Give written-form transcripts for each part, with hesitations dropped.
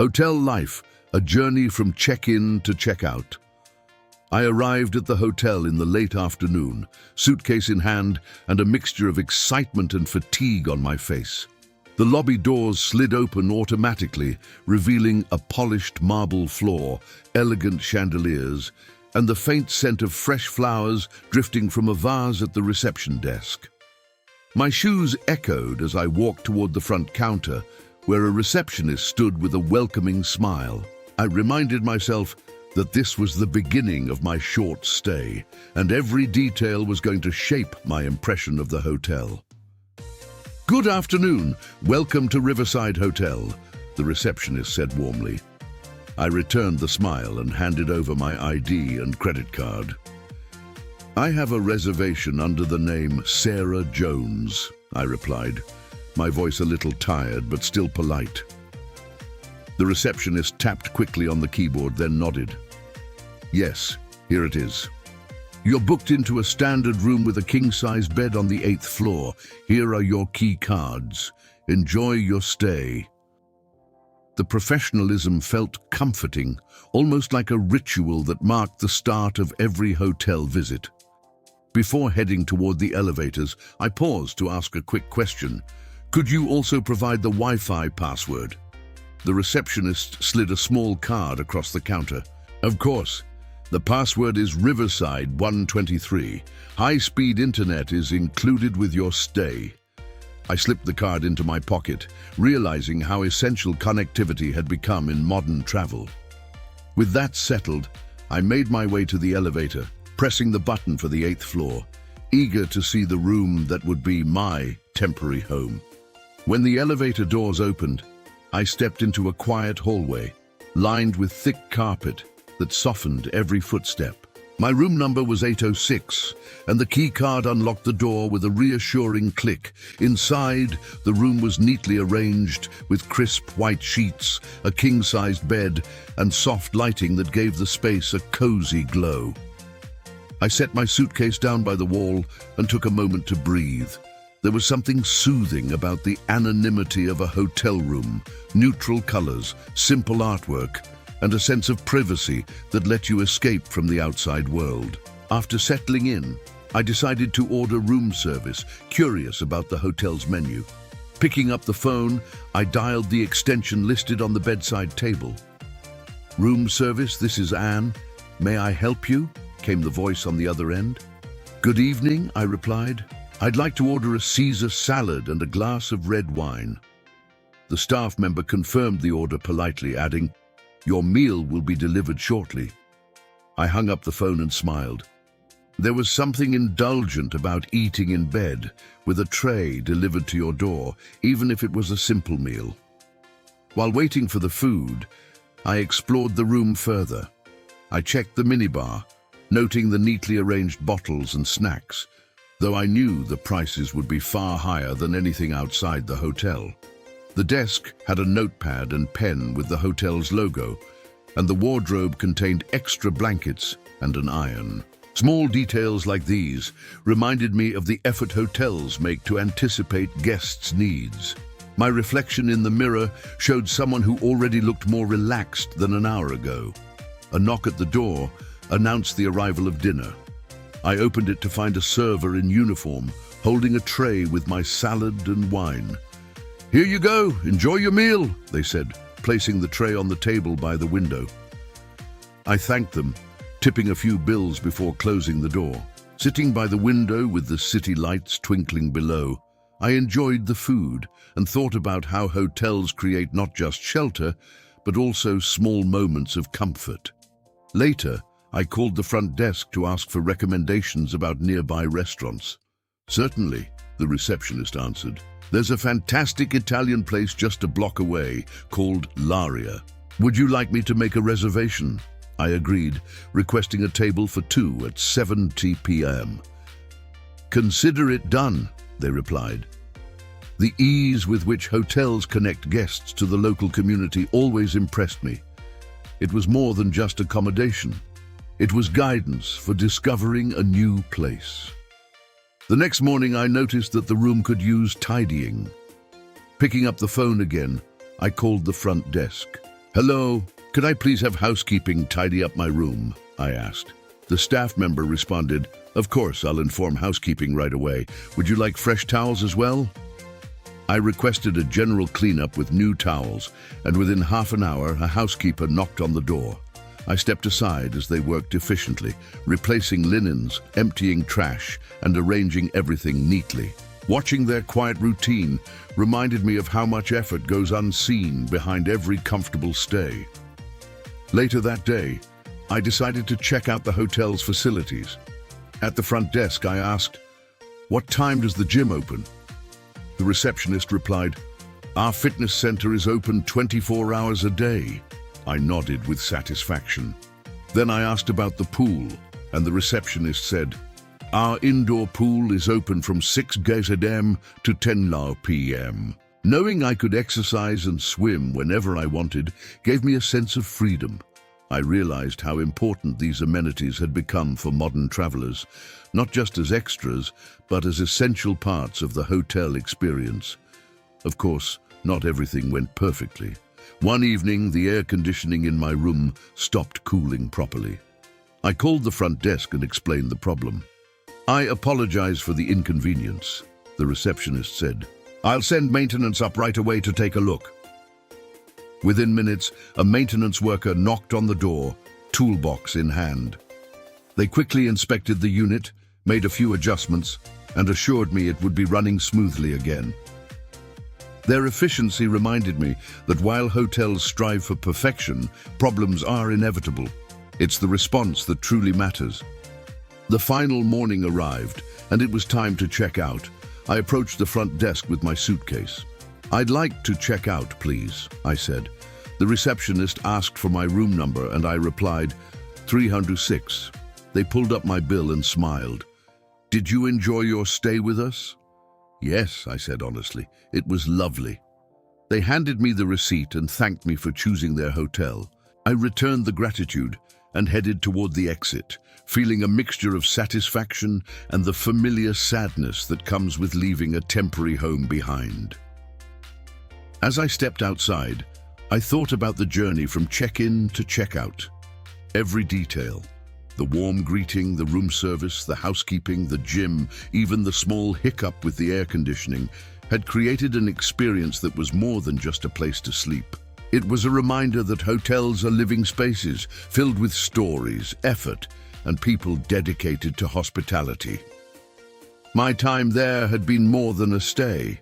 Hotel life, a journey from check-in to check-out. I arrived at the hotel in the late afternoon, suitcase in hand and a mixture of excitement and fatigue on my face. The lobby doors slid open automatically, revealing a polished marble floor, elegant chandeliers, and the faint scent of fresh flowers drifting from a vase at the reception desk. My shoes echoed as I walked toward the front counter, where a receptionist stood with a welcoming smile. I reminded myself that this was the beginning of my short stay, and every detail was going to shape my impression of the hotel. "Good afternoon. Welcome to Riverside Hotel," the receptionist said warmly. I returned the smile and handed over my ID and credit card. "I have a reservation under the name Sarah Jones," I replied, my voice a little tired but still polite. The receptionist tapped quickly on the keyboard, then nodded. "Yes, here it is. You're booked into a standard room with a king-size bed on the 8th floor. Here are your key cards. Enjoy your stay." The professionalism felt comforting, almost like a ritual that marked the start of every hotel visit. Before heading toward the elevators, I paused to ask a quick question. "Could you also provide the Wi-Fi password?" The receptionist slid a small card across the counter. "Of course. The password is Riverside 123. High-speed internet is included with your stay." I slipped the card into my pocket, realizing how essential connectivity had become in modern travel. With that settled, I made my way to the elevator, pressing the button for the 8th floor, eager to see the room that would be my temporary home. When the elevator doors opened, I stepped into a quiet hallway, lined with thick carpet that softened every footstep. My room number was 806, and the key card unlocked the door with a reassuring click. Inside, the room was neatly arranged with crisp white sheets, a king-sized bed, and soft lighting that gave the space a cozy glow. I set my suitcase down by the wall and took a moment to breathe. There was something soothing about the anonymity of a hotel room, neutral colors, simple artwork, and a sense of privacy that let you escape from the outside world. After settling in, I decided to order room service, curious about the hotel's menu. Picking up the phone, I dialed the extension listed on the bedside table. "Room service, this is Anne. May I help you?" came the voice on the other end. "Good evening," I replied. "I'd like to order a Caesar salad and a glass of red wine." The staff member confirmed the order politely, adding, "Your meal will be delivered shortly." I hung up the phone and smiled. There was something indulgent about eating in bed, with a tray delivered to your door, even if it was a simple meal. While waiting for the food, I explored the room further. I checked the minibar, noting the neatly arranged bottles and snacks, though I knew the prices would be far higher than anything outside the hotel. The desk had a notepad and pen with the hotel's logo, and the wardrobe contained extra blankets and an iron. Small details like these reminded me of the effort hotels make to anticipate guests' needs. My reflection in the mirror showed someone who already looked more relaxed than an hour ago. A knock at the door announced the arrival of dinner. I opened it to find a server in uniform, holding a tray with my salad and wine. "Here you go, enjoy your meal," they said, placing the tray on the table by the window. I thanked them, tipping a few bills before closing the door. Sitting by the window with the city lights twinkling below, I enjoyed the food and thought about how hotels create not just shelter, but also small moments of comfort. Later, I called the front desk to ask for recommendations about nearby restaurants. "Certainly," the receptionist answered. "There's a fantastic Italian place just a block away called Laria. Would you like me to make a reservation?" I agreed, requesting a table for 2 at 7 p.m. "Consider it done," they replied. The ease with which hotels connect guests to the local community always impressed me. It was more than just accommodation. It was guidance for discovering a new place. The next morning, I noticed that the room could use tidying. Picking up the phone again, I called the front desk. "Hello, could I please have housekeeping tidy up my room?" I asked. The staff member responded, "Of course, I'll inform housekeeping right away. Would you like fresh towels as well?" I requested a general cleanup with new towels, and within half an hour, a housekeeper knocked on the door. I stepped aside as they worked efficiently, replacing linens, emptying trash, and arranging everything neatly. Watching their quiet routine reminded me of how much effort goes unseen behind every comfortable stay. Later that day, I decided to check out the hotel's facilities. At the front desk, I asked, "What time does the gym open?" The receptionist replied, "Our fitness center is open 24 hours a day." I nodded with satisfaction. Then I asked about the pool, and the receptionist said, "Our indoor pool is open from 6 a.m. to 10 p.m. Knowing I could exercise and swim whenever I wanted gave me a sense of freedom. I realized how important these amenities had become for modern travelers, not just as extras, but as essential parts of the hotel experience. Of course, not everything went perfectly. One evening, the air conditioning in my room stopped cooling properly. I called the front desk and explained the problem. "I apologize for the inconvenience," the receptionist said. "I'll send maintenance up right away to take a look." Within minutes, a maintenance worker knocked on the door, toolbox in hand. They quickly inspected the unit, made a few adjustments, and assured me it would be running smoothly again. Their efficiency reminded me that while hotels strive for perfection, problems are inevitable. It's the response that truly matters. The final morning arrived, and it was time to check out. I approached the front desk with my suitcase. "I'd like to check out, please," I said. The receptionist asked for my room number, and I replied, 306. They pulled up my bill and smiled. "Did you enjoy your stay with us?" "Yes," I said honestly. "It was lovely." They handed me the receipt and thanked me for choosing their hotel. I returned the gratitude and headed toward the exit, feeling a mixture of satisfaction and the familiar sadness that comes with leaving a temporary home behind. As I stepped outside, I thought about the journey from check-in to check-out. Every detail, the warm greeting, the room service, the housekeeping, the gym, even the small hiccup with the air conditioning, had created an experience that was more than just a place to sleep. It was a reminder that hotels are living spaces filled with stories, effort, and people dedicated to hospitality. My time there had been more than a stay.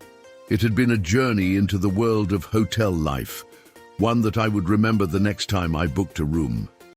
It had been a journey into the world of hotel life, one that I would remember the next time I booked a room.